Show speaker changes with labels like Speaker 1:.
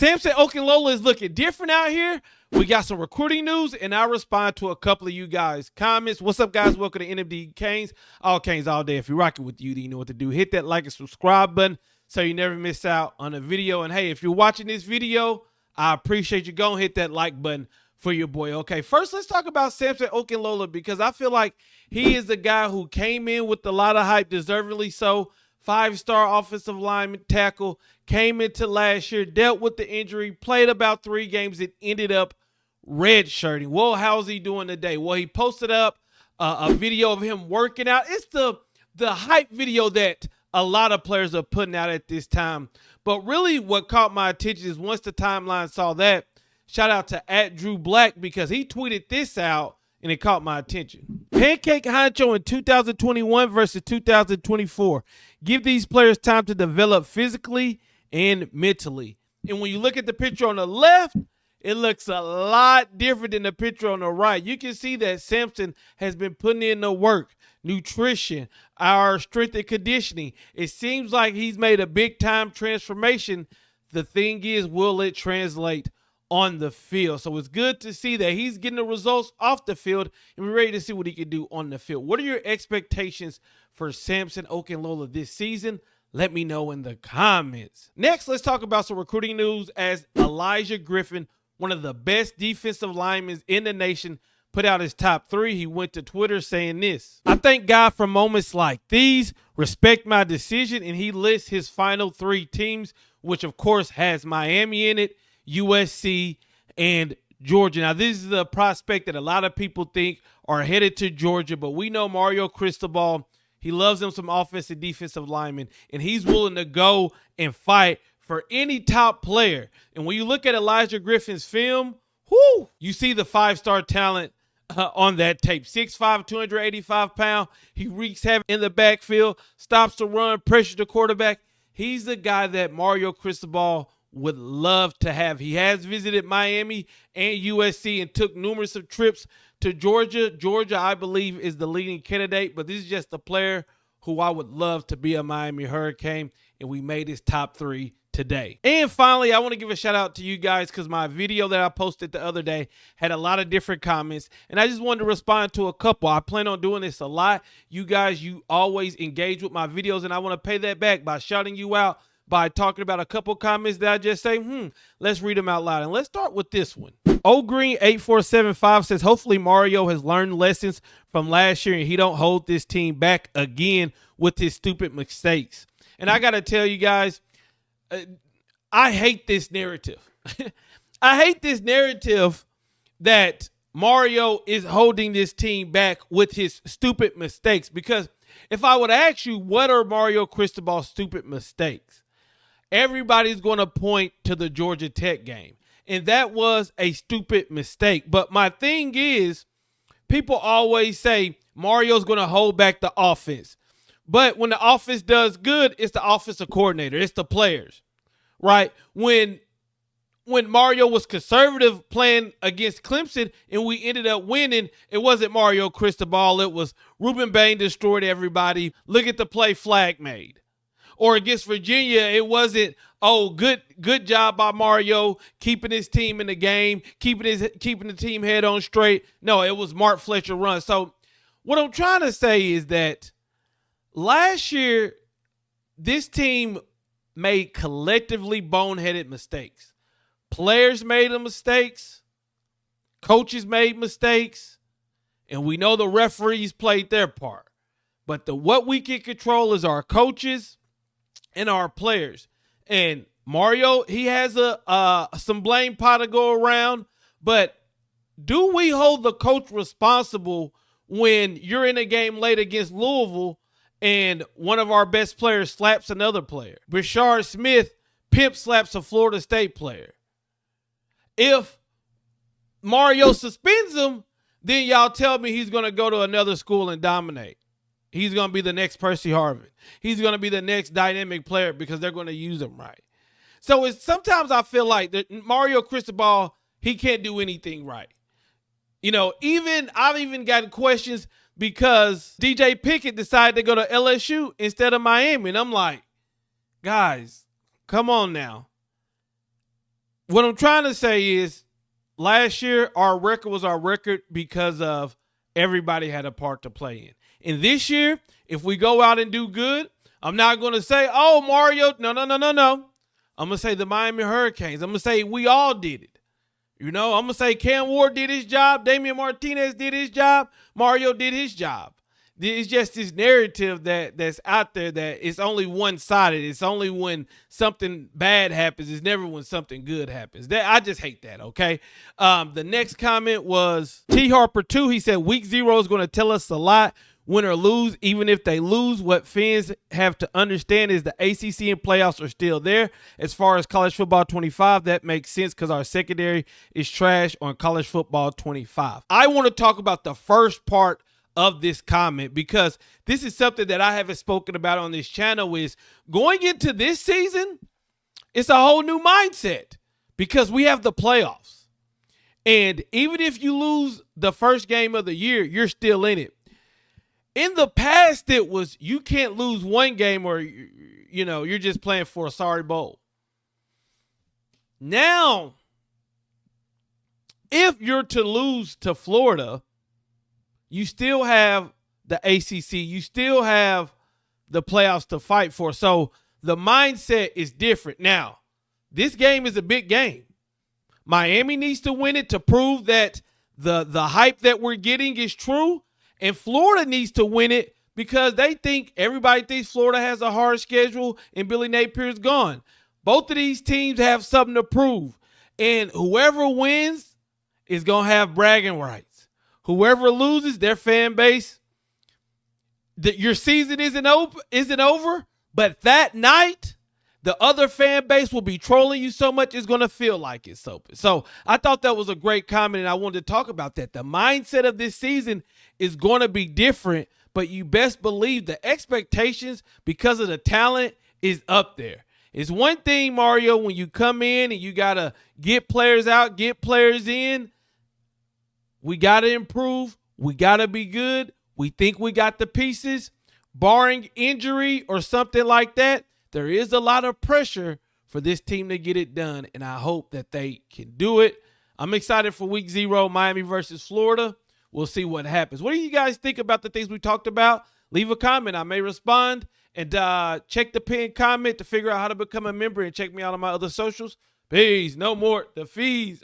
Speaker 1: Samson Okunlola is looking different out here. We got some recruiting news, and I'll respond to a couple of you guys' comments. What's up, guys? Welcome to NMD Canes. All Canes all day. If you're rocking with you, then you know what to do. Hit that like and subscribe button so you never miss out on a video. And, hey, if you're watching this video, I appreciate you. Go and hit that like button for your boy. Okay, first let's talk about Samson Okunlola, because I feel like he is the guy who came in with a lot of hype, deservedly so. 5-star offensive lineman tackle, came into last year, dealt with the injury, played about 3 games, and ended up redshirting. Well, how's he doing today? Well, he posted up a video of him working out. It's the hype video that a lot of players are putting out at this time. But really what caught my attention is once the timeline saw that, shout out to @DrewBlack, because he tweeted this out and it caught my attention. Pancake Honcho in 2021 versus 2024. Give these players time to develop physically and mentally. And when you look at the picture on the left, it looks a lot different than the picture on the right. You can see that Samson has been putting in the work, nutrition, our strength and conditioning. It seems like he's made a big-time transformation. The thing is, will it translate on the field? So it's good to see that he's getting the results off the field, and we're ready to see what he can do on the field. What are your expectations for Samson Okunlola this season? Let me know in the comments. Next, let's talk about some recruiting news, as Elijah Griffin, one of the best defensive linemen in the nation, put out his top 3. He went to Twitter saying this: "I thank God for moments like these. Respect my decision." And he lists his final 3 teams, which of course has Miami in it, USC, and Georgia. Now, this is a prospect that a lot of people think are headed to Georgia, but we know Mario Cristobal, he loves him some offensive defensive linemen, and he's willing to go and fight for any top player. And when you look at Elijah Griffin's film, whoo, you see the 5-star talent on that tape. 6'5", 285 pounds. He wreaks havoc in the backfield, stops the run, pressures the quarterback. He's the guy that Mario Cristobal would love to have. He has visited Miami and USC and took numerous of trips to Georgia. Georgia, I believe, is the leading candidate, but this is just a player who I would love to be a Miami Hurricane, and we made his top 3 today. And finally, I want to give a shout out to you guys, because my video that I posted the other day had a lot of different comments, and I just wanted to respond to a couple. I plan on doing this a lot. You guys, you always engage with my videos, and I want to pay that back by shouting you out, by talking about a couple comments that I just say, let's read them out loud. And let's start with this one. Green8475 says, hopefully Mario has learned lessons from last year and he don't hold this team back again with his stupid mistakes. And I got to tell you guys, I hate this narrative. I hate this narrative that Mario is holding this team back with his stupid mistakes, because if I would ask you, what are Mario Cristobal's stupid mistakes? Everybody's going to point to the Georgia Tech game, and that was a stupid mistake. But my thing is, people always say Mario's going to hold back the offense. But when the offense does good, it's the offensive coordinator. It's the players, right? When Mario was conservative playing against Clemson and we ended up winning, it wasn't Mario Cristobal. It was Ruben Bain destroyed everybody. Look at the play Flag made. Or against Virginia, it wasn't, oh, good job by Mario keeping his team in the game, keeping the team head on straight. No, it was Mark Fletcher run. So what I'm trying to say is that last year, this team made collectively boneheaded mistakes. Players made the mistakes, coaches made mistakes, and we know the referees played their part. But what we can control is our coaches and our players. And Mario, he has some blame pot to go around, but do we hold the coach responsible when you're in a game late against Louisville and one of our best players slaps another player? Brashard Smith pimp slaps a Florida State player. If Mario suspends him, then y'all tell me he's going to go to another school and dominate. He's going to be the next Percy Harvin. He's going to be the next dynamic player because they're going to use him right. So sometimes I feel like that Mario Cristobal, he can't do anything right. You know, I've even gotten questions because DJ Pickett decided to go to LSU instead of Miami. And I'm like, guys, come on now. What I'm trying to say is last year our record was our record because of everybody had a part to play in. And this year, if we go out and do good, I'm not going to say, oh, Mario, no. I'm going to say the Miami Hurricanes. I'm going to say we all did it. I'm going to say Cam Ward did his job. Damian Martinez did his job. Mario did his job. It's just this narrative that's out there that it's only one-sided. It's only when something bad happens. It's never when something good happens. I just hate that, okay? The next comment was T. Harper 2. He said, week 0 is going to tell us a lot. Win or lose, even if they lose, what fans have to understand is the ACC and playoffs are still there. As far as college football 25, that makes sense because our secondary is trash on college football 25. I want to talk about the first part of this comment because this is something that I haven't spoken about on this channel. Is going into this season, it's a whole new mindset because we have the playoffs. And even if you lose the first game of the year, you're still in it. In the past, it was you can't lose one game or, you're just playing for a sorry bowl. Now, if you're to lose to Florida, you still have the ACC. You still have the playoffs to fight for. So the mindset is different. Now, this game is a big game. Miami needs to win it to prove that the hype that we're getting is true. And Florida needs to win it because everybody thinks Florida has a hard schedule and Billy Napier's gone. Both of these teams have something to prove. And whoever wins is going to have bragging rights. Whoever loses, their fan base, your season isn't over, but that night, the other fan base will be trolling you so much it's going to feel like it's open. So I thought that was a great comment, and I wanted to talk about that. The mindset of this season is going to be different, but you best believe the expectations because of the talent is up there. It's one thing, Mario, when you come in and you got to get players out, get players in. We got to improve. We got to be good. We think we got the pieces. Barring injury or something like that, there is a lot of pressure for this team to get it done, and I hope that they can do it. I'm excited for week 0, Miami versus Florida. We'll see what happens. What do you guys think about the things we talked about? Leave a comment. I may respond. And check the pinned comment to figure out how to become a member and check me out on my other socials. Peace. No more. The fees.